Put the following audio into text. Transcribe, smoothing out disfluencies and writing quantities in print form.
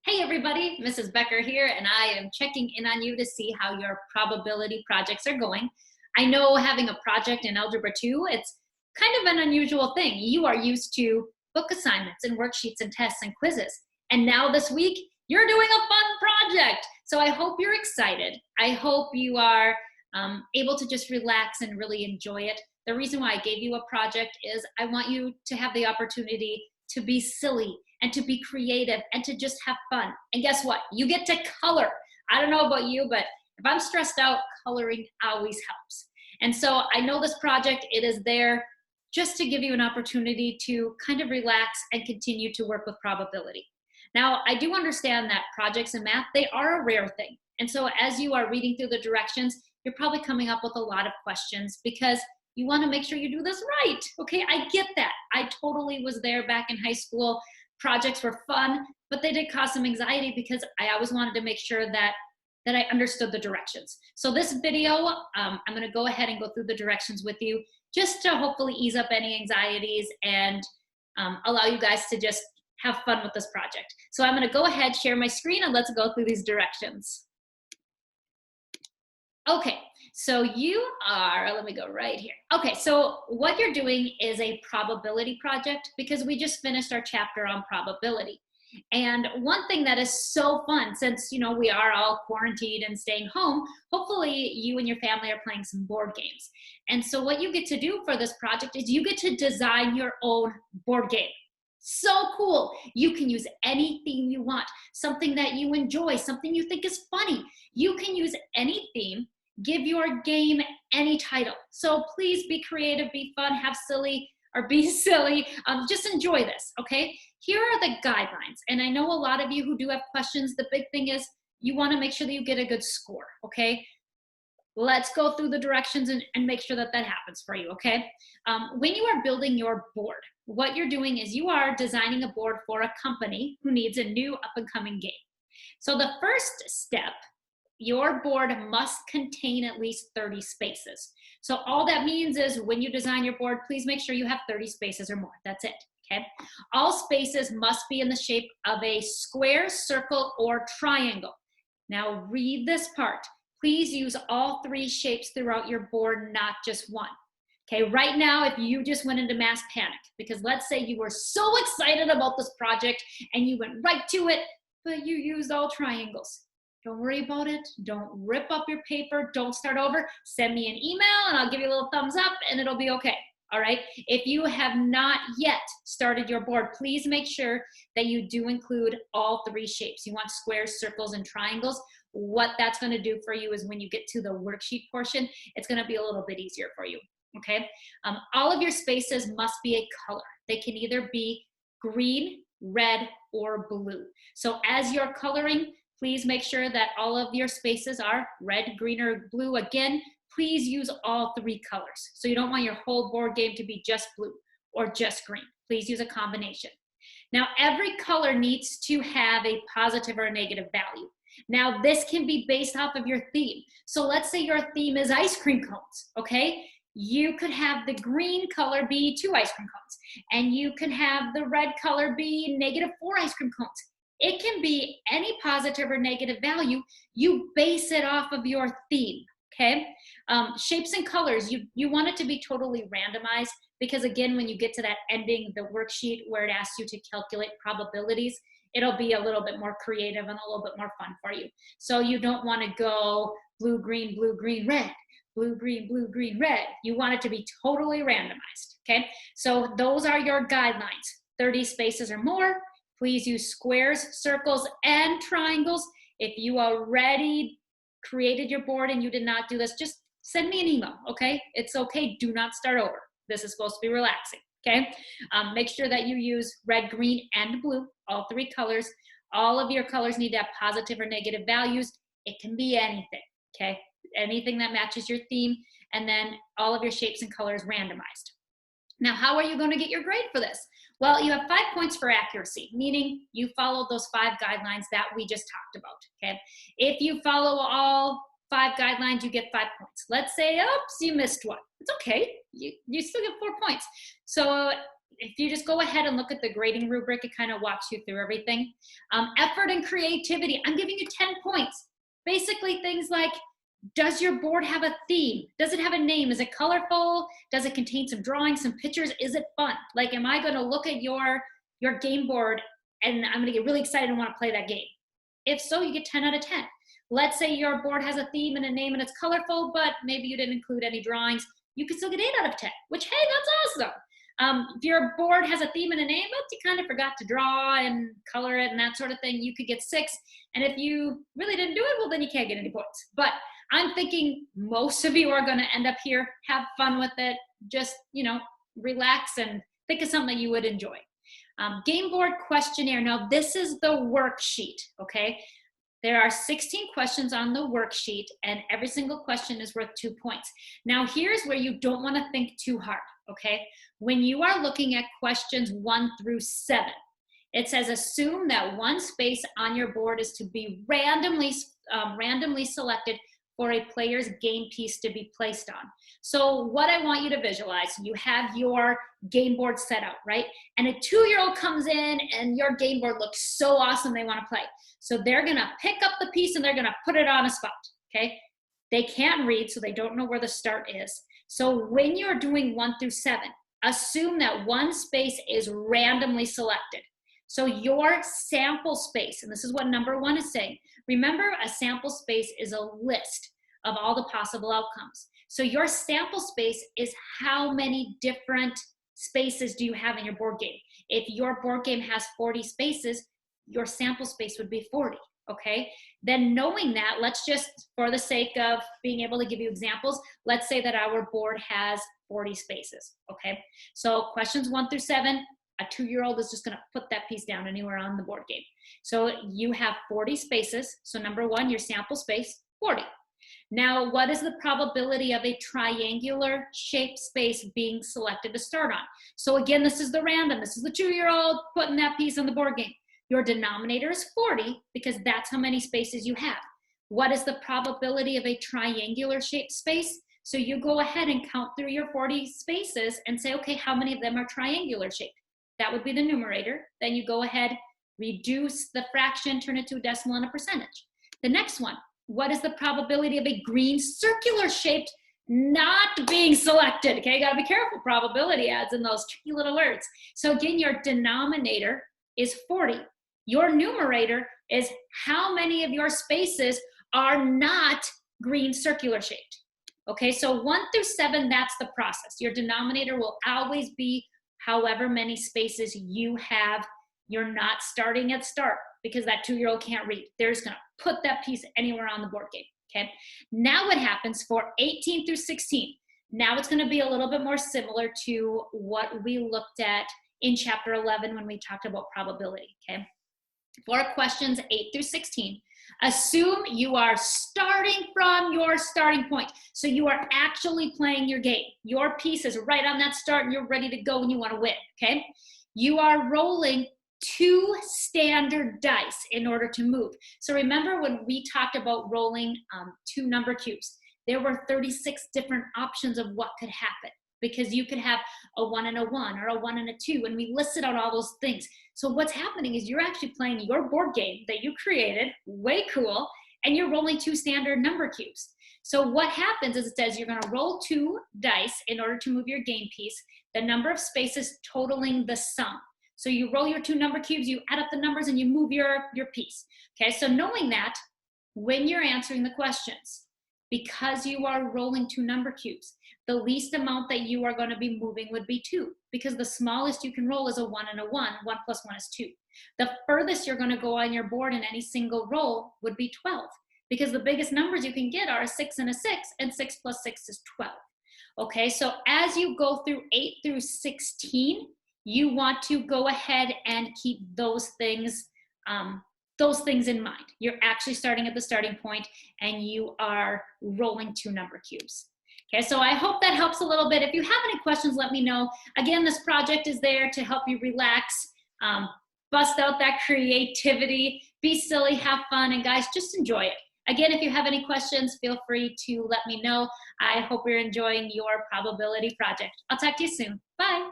Hey everybody, Mrs. Becker here, and I am checking in on you to see how your probability projects are going. I know having a project in Algebra 2, it's kind of an unusual thing. You are used to book assignments and worksheets and tests and quizzes. And now this week, you're doing a fun project. So I hope you're excited. I hope you are able to just relax and really enjoy it. The reason why I gave you a project is I want you to have the opportunity to be silly and to be creative and to just have fun. And guess what? You get to color. I don't know about you, but if I'm stressed out, coloring always helps. And so I know this project, it is there just to give you an opportunity to kind of relax and continue to work with probability. Now, I do understand that projects in math, they are a rare thing. And so as you are reading through the directions, you're probably coming up with a lot of questions because you want to make sure you do this right. Okay, I get that. I totally was there back in high school. Projects were fun, but they did cause some anxiety because I always wanted to make sure that I understood the directions. So this video, I'm going to go ahead and go through the directions with you just to hopefully ease up any anxieties and allow you guys to just have fun with this project. So I'm going to go ahead, share my screen, and let's go through these directions. Okay, so you are, let me go right here. Okay, so what you're doing is a probability project because we just finished our chapter on probability. And one thing that is so fun, since we are all quarantined and staying home, hopefully you and your family are playing some board games. And so what you get to do for this project is you get to design your own board game. So cool. You can use any theme you want, something that you enjoy, something you think is funny. You can use any theme. Give your game any title. So please be creative, be fun, have silly, or be silly. Just enjoy this, okay? Here are the guidelines. And I know a lot of you who do have questions, the big thing is you want to make sure that you get a good score, okay? Let's go through the directions and make sure that that happens for you, okay? When you are building your board, what you're doing is you are designing a board for a company who needs a new up-and-coming game. So the first step, your board must contain at least 30 spaces. So all that means is when you design your board, please make sure you have 30 spaces or more. That's it, okay? All spaces must be in the shape of a square, circle, or triangle. Now read this part. Please use all three shapes throughout your board, not just one. Okay, right now, if you just went into mass panic, because let's say you were so excited about this project and you went right to it, but you used all triangles. Don't worry about it. Don't rip up your paper. Don't start over. Send me an email and I'll give you a little thumbs up and it'll be okay. All right. If you have not yet started your board, please make sure that you do include all three shapes. You want squares, circles, and triangles. What that's going to do for you is when you get to the worksheet portion, it's going to be a little bit easier for you. Okay. All of your spaces must be a color. They can either be green, red, or blue. So as you're coloring, please make sure that all of your spaces are red, green, or blue. Again, please use all three colors. So you don't want your whole board game to be just blue or just green. Please use a combination. Now, every color needs to have a positive or a negative value. Now, this can be based off of your theme. So let's say your theme is ice cream cones, okay? You could have the green color be 2 ice cream cones, and you can have the red color be -4 ice cream cones. It can be any positive or negative value. You base it off of your theme, okay? Shapes and colors, you want it to be totally randomized because again, when you get to that ending, the worksheet where it asks you to calculate probabilities, it'll be a little bit more creative and a little bit more fun for you. So you don't want to go blue, green, red, blue, green, red. You want it to be totally randomized, okay? So those are your guidelines, 30 spaces or more. Please use squares, circles, and triangles. If you already created your board and you did not do this, just send me an email, okay? It's okay, do not start over. This is supposed to be relaxing, okay? Make sure that you use red, green, and blue, all three colors. All of your colors need to have positive or negative values. It can be anything, okay? Anything that matches your theme, and then all of your shapes and colors randomized. Now, how are you going to get your grade for this? Well, you have 5 points for accuracy, meaning you followed those 5 guidelines that we just talked about, okay? If you follow all 5 guidelines, you get 5 points. Let's say, oops, you missed one. It's okay. You still get 4 points. So if you just go ahead and look at the grading rubric, it kind of walks you through everything. Effort and creativity, I'm giving you 10 points. Basically things like, does your board have a theme? Does it have a name? Is it colorful? Does it contain some drawings, some pictures? Is it fun? Like, am I gonna look at your game board and I'm gonna get really excited and wanna play that game? If so, you get 10 out of 10. Let's say your board has a theme and a name and it's colorful, but maybe you didn't include any drawings. You could still get 8 out of 10, which, hey, that's awesome. If your board has a theme and a name, but you kind of forgot to draw and color it and that sort of thing, you could get 6. And if you really didn't do it, well, then you can't get any points. But I'm thinking most of you are going to end up here, have fun with it, just, relax and think of something that you would enjoy. Game board questionnaire. Now, this is the worksheet, okay? There are 16 questions on the worksheet, and every single question is worth 2 points. Now, here's where you don't want to think too hard, okay? When you are looking at questions 1 through 7, it says assume that one space on your board is to be randomly selected for a player's game piece to be placed on. So what I want you to visualize, you have your game board set out, right? And a 2-year-old comes in and your game board looks so awesome, they want to play. So they're gonna pick up the piece and they're gonna put it on a spot, okay? They can't read, so they don't know where the start is. So when you're doing 1 through 7, assume that one space is randomly selected. So your sample space, and this is what number 1 is saying. Remember, a sample space is a list of all the possible outcomes. So your sample space is how many different spaces do you have in your board game. If your board game has 40 spaces, your sample space would be 40, okay? Then knowing that, let's just, for the sake of being able to give you examples, let's say that our board has 40 spaces, okay? So questions 1 through 7, a 2-year-old is just gonna put that piece down anywhere on the board game. So you have 40 spaces. So number 1, your sample space, 40. Now, what is the probability of a triangular shaped space being selected to start on? So again, this is the random. This is the 2-year-old putting that piece on the board game. Your denominator is 40 because that's how many spaces you have. What is the probability of a triangular shaped space? So you go ahead and count through your 40 spaces and say, okay, how many of them are triangular shaped? That would be the numerator. Then you go ahead, reduce the fraction, turn it to a decimal and a percentage. The next one, what is the probability of a green circular shaped not being selected? Okay, you gotta be careful, probability adds in those tricky little words. So again, your denominator is 40. Your numerator is how many of your spaces are not green circular shaped. Okay, so 1 through 7, that's the process. Your denominator will always be however many spaces you have. You're not starting at start because that 2-year-old can't read. They're just gonna put that piece anywhere on the board game, okay? Now what happens for 18 through 16? Now it's gonna be a little bit more similar to what we looked at in chapter 11 when we talked about probability, okay? For questions 8 through 16, assume you are starting from your starting point. So you are actually playing your game. Your piece is right on that start and you're ready to go and you want to win, okay? You are rolling 2 standard dice in order to move. So remember when we talked about rolling 2 number cubes, there were 36 different options of what could happen, because you could have a 1 and a 1 or a 1 and a 2, and we listed out all those things. So what's happening is you're actually playing your board game that you created, way cool, and you're rolling 2 standard number cubes. So what happens is it says you're gonna roll 2 dice in order to move your game piece, the number of spaces totaling the sum. So you roll your 2 number cubes, you add up the numbers, and you move your piece. Okay, so knowing that, when you're answering the questions, because you are rolling 2 number cubes, the least amount that you are going to be moving would be 2, because the smallest you can roll is a 1 and a 1. 1 plus 1 is 2. The furthest you're going to go on your board in any single roll would be 12, because the biggest numbers you can get are a 6 and a 6, and 6 plus 6 is 12. Okay, so as you go through 8 through 16, you want to go ahead and keep those things in mind. You're actually starting at the starting point and you are rolling 2 number cubes. Okay, so I hope that helps a little bit. If you have any questions, let me know. Again, this project is there to help you relax, bust out that creativity, be silly, have fun, and guys, just enjoy it. Again, if you have any questions, feel free to let me know. I hope you're enjoying your probability project. I'll talk to you soon. Bye.